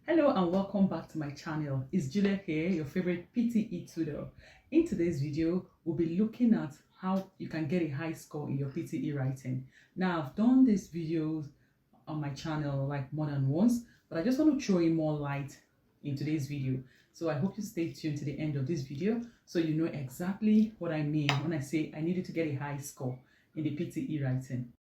Hello and welcome back to my channel. It's Julia here, your favorite PTE tutor. In today's video, we'll be looking at how you can get a high score in your PTE writing. Now, I've done these videos on my channel like more than once, but I just want to throw in more light in today's video. So I hope you stay tuned to the end of this video so you know exactly what I mean when I say I needed to get a high score in the PTE writing.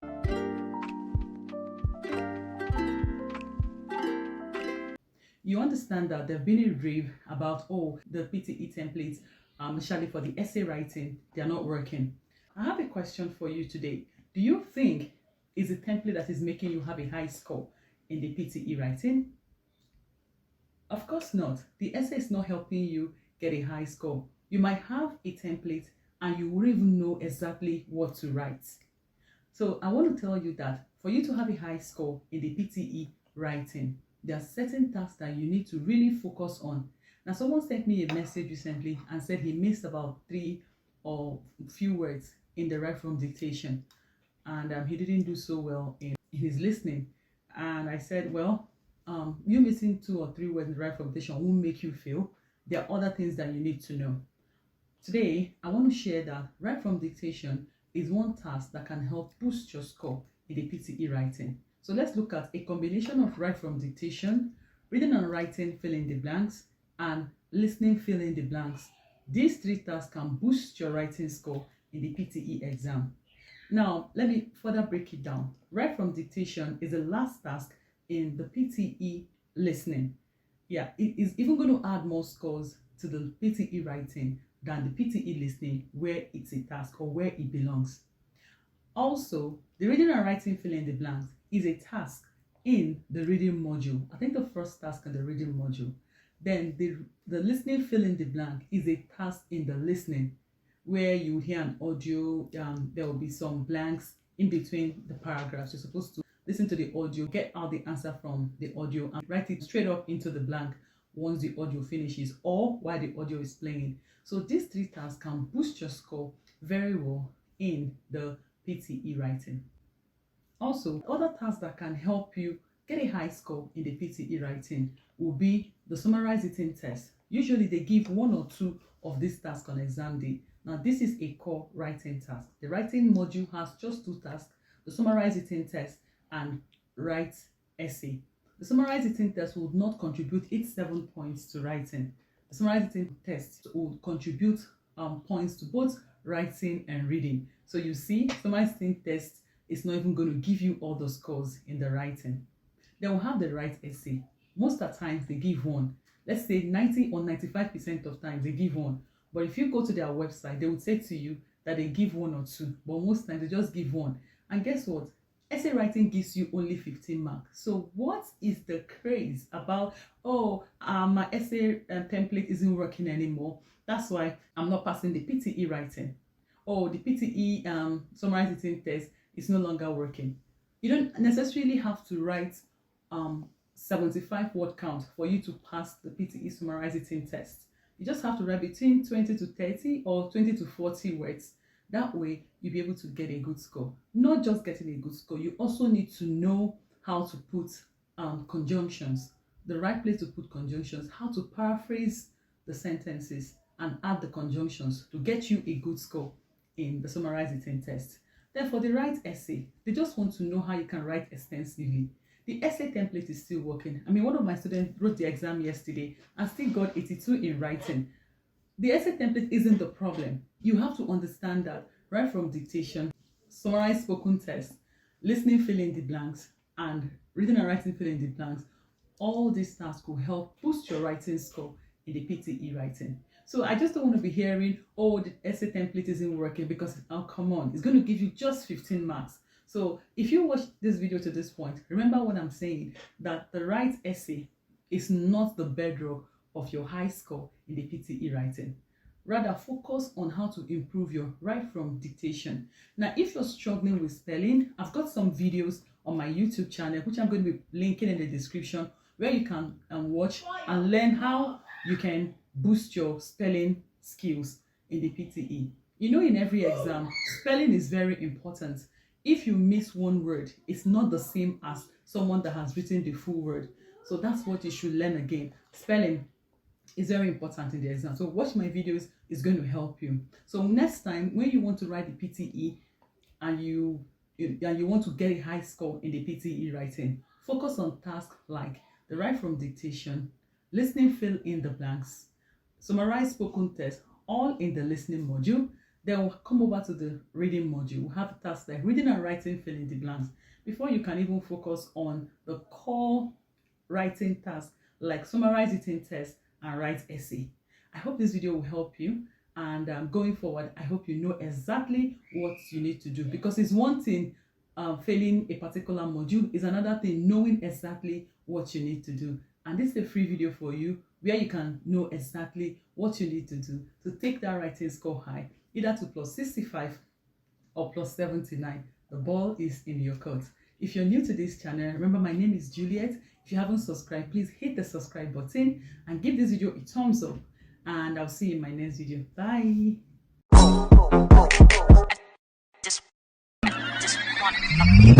You understand that there's been a rave about the PTE templates, especially for the essay writing, they're not working. I have a question for you today. Do you think it's a template that is making you have a high score in the PTE writing? Of course not. The essay is not helping you get a high score. You might have a template and you won't even know exactly what to write. So I want to tell you that for you to have a high score in the PTE writing, there are certain tasks that you need to really focus on. Now, someone sent me a message recently and said he missed about 3 or few words in the right from dictation, and he didn't do so well in his listening. And I said, well, you missing 2 or 3 words in the right from dictation won't make you fail. There are other things that you need to know. Today, I want to share that right from dictation is one task that can help boost your score in the PTE writing. So let's look at a combination of write from dictation, reading and writing fill in the blanks, and listening fill in the blanks. These 3 tasks can boost your writing score in the PTE exam. Now, let me further break it down. Write from dictation is the last task in the PTE listening. Yeah, it is even going to add more scores to the PTE writing than the PTE listening, where it's a task or where it belongs. Also, the reading and writing fill in the blanks is a task in the reading module. I think the first task in the reading module. Then the listening fill in the blank is a task in the listening, where you hear an audio. There will be some blanks in between the paragraphs. You're supposed to listen to the audio, get out the answer from the audio, and write it straight up into the blank once the audio finishes or while the audio is playing. So these 3 tasks can boost your score very well in the PTE writing. Also, other tasks that can help you get a high score in the PTE writing will be the summarize written test. Usually they give 1 or 2 of these tasks on exam day. Now this is a core writing task. The writing module has just 2 tasks, the summarize written test and write essay. The summarize written test will not contribute 87 points to writing. The summarize written test will contribute points to both writing and reading. So you see, summarize written test is not even going to give you all the scores in the writing. Then we'll have the write essay. Most of the times they give 1. Let's say 90 or 95% of times they give 1. But if you go to their website, they would say to you that they give 1 or 2. But most times they just give 1. And guess what? Essay writing gives you only 15 marks. So what is the craze about, my essay template isn't working anymore, that's why I'm not passing the PTE writing. The PTE summarize written test is no longer working. You don't necessarily have to write 75 word count for you to pass the PTE summarize written test. You just have to write between 20 to 30 or 20 to 40 words. That way you'll be able to get a good score. Not just getting a good score, you also need to know how to put conjunctions, the right place to put conjunctions, how to paraphrase the sentences and add the conjunctions to get you a good score in the summarize written test. Then for the write essay, they just want to know how you can write extensively. The essay template is still working. I mean, one of my students wrote the exam yesterday and still got 82 in writing. The essay template isn't the problem. You have to understand that right from dictation, summarize spoken test, listening fill in the blanks, and reading and writing fill in the blanks, all these tasks will help boost your writing score in the PTE writing. So I just don't want to be hearing, the essay template isn't working, because, come on, it's going to give you just 15 marks. So if you watch this video to this point, remember what I'm saying, that the write essay is not the bedrock of your high score in the PTE writing. Rather, focus on how to improve your write from dictation. Now, if you're struggling with spelling, I've got some videos on my YouTube channel, which I'm going to be linking in the description, where you can watch and learn how you can boost your spelling skills in the PTE. You know, in every exam, spelling is very important. If you miss one word, it's not the same as someone that has written the full word. So that's what you should learn again. Spelling is very important in the exam. So watch my videos, is going to help you. So next time when you want to write the PTE and you want to get a high score in the PTE writing, focus on tasks like the write from dictation, listening, fill in the blanks, summarize spoken test, all in the listening module. Then we'll come over to the reading module. We'll have tasks like reading and writing, fill in the blanks, before you can even focus on the core writing tasks like summarize written test and write essay. I hope this video will help you, and going forward I hope you know exactly what you need to do, because it's one thing failing a particular module, is another thing knowing exactly what you need to do. And this is a free video for you where you can know exactly what you need to do to take that writing score high, either to +65 or +79. The ball is in your court. If you're new to this channel, remember my name is Juliet. If you haven't subscribed, please hit the subscribe button and give this video a thumbs up. And I'll see you in my next video. Bye. Just one.